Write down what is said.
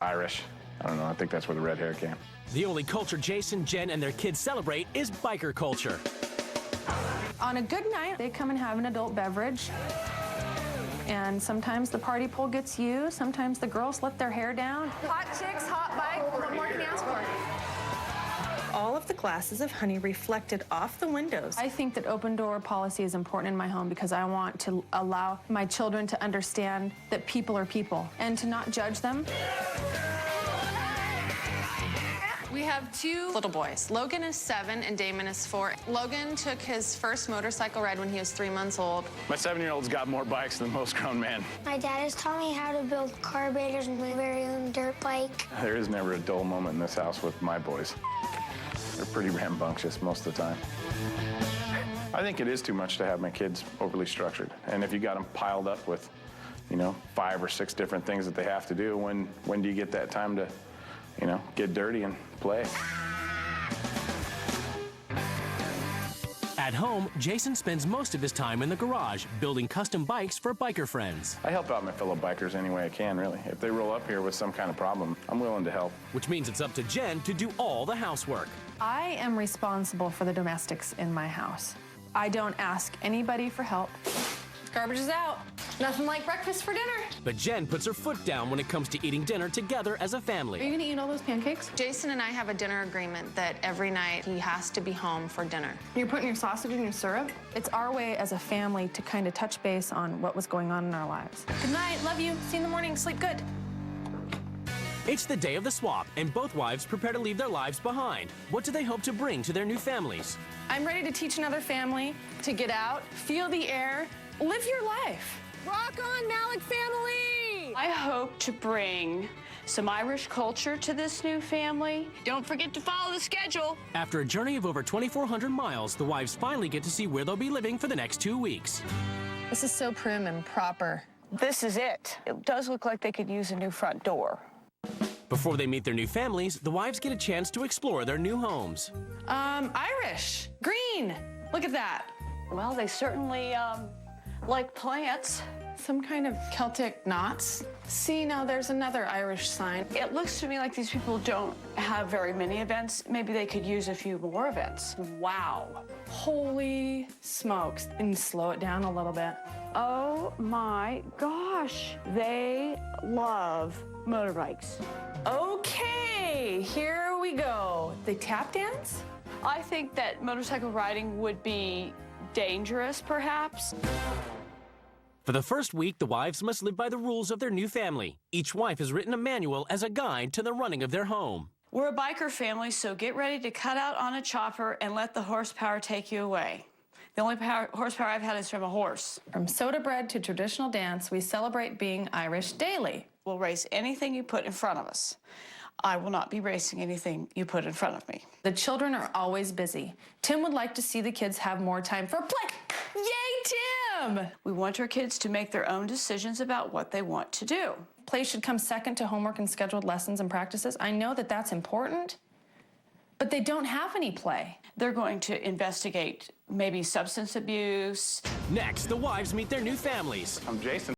Irish. I don't know, I think that's where the red hair came. The only culture Jason, Jen, and their kids celebrate is biker culture. On a good night, they come and have an adult beverage. And sometimes the party pole gets used, sometimes the girls let their hair down. Hot chicks, hot bike, what more can you ask for? All of the glasses of honey reflected off the windows. I think that open door policy is important in my home because I want to allow my children to understand that people are people and to not judge them. We have two little boys. Logan is 7 and Damon is 4. Logan took his first motorcycle ride when he was 3 months old. My 7-year-old's got more bikes than most grown men. My dad has taught me how to build carburetors and my very own dirt bike. There is never a dull moment in this house with my boys. They're pretty rambunctious most of the time. I think it is too much to have my kids overly structured. And if you got them piled up with, 5 or 6 different things that they have to do, when do you get that time to, get dirty and play? At home, Jason spends most of his time in the garage building custom bikes for biker friends. I help out my fellow bikers any way I can, really. If they roll up here with some kind of problem, I'm willing to help. Which means it's up to Jen to do all the housework. I am responsible for the domestics in my house. I don't ask anybody for help. Garbage is out. Nothing like breakfast for dinner. But Jen puts her foot down when it comes to eating dinner together as a Are family. you gonna eat all those pancakes? Jason and I have a dinner agreement that every night he has to be home for dinner. You're putting your sausage in your syrup? It's our way as a family to kind of touch base on what was going on in our lives. Good night, love you, see you in the morning, sleep good. It's the day of the swap, and both wives prepare to leave their lives behind. What do they hope to bring to their new families? I'm ready to teach another family to get out, feel the air, live your life. Rock on, Mallick family! I hope to bring some Irish culture to this new family. Don't forget to follow the schedule. After a journey of over 2,400 miles, the wives finally get to see where they'll be living for the next 2 weeks. This is so prim and proper. This is it. It does look like they could use a new front door. Before they meet their new families, the wives get a chance to explore their new homes. Irish, green, look at that. Well, they certainly, like plants. Some kind of Celtic knots. See, now there's another Irish sign. It looks to me like these people don't have very many events. Maybe they could use a few more events. Wow. Holy smokes. And slow it down a little bit. Oh my gosh, they love motorbikes. Okay, here we go. The tap dance? I think that motorcycle riding would be dangerous, perhaps. For the first week, the wives must live by the rules of their new family. Each wife has written a manual as a guide to the running of their home. We're a biker family, so get ready to cut out on a chopper and let the horsepower take you away. The only horsepower I've had is from a horse. From soda bread to traditional dance, we celebrate being Irish daily. We'll race anything you put in front of us. I will not be racing anything you put in front of me. The children are always busy. Tim would like to see the kids have more time for play. Yay, Tim! We want our kids to make their own decisions about what they want to do. Play should come second to homework and scheduled lessons and practices. I know that that's important, but they don't have any play. They're going to investigate maybe substance abuse. Next, the wives meet their new families. I'm Jason.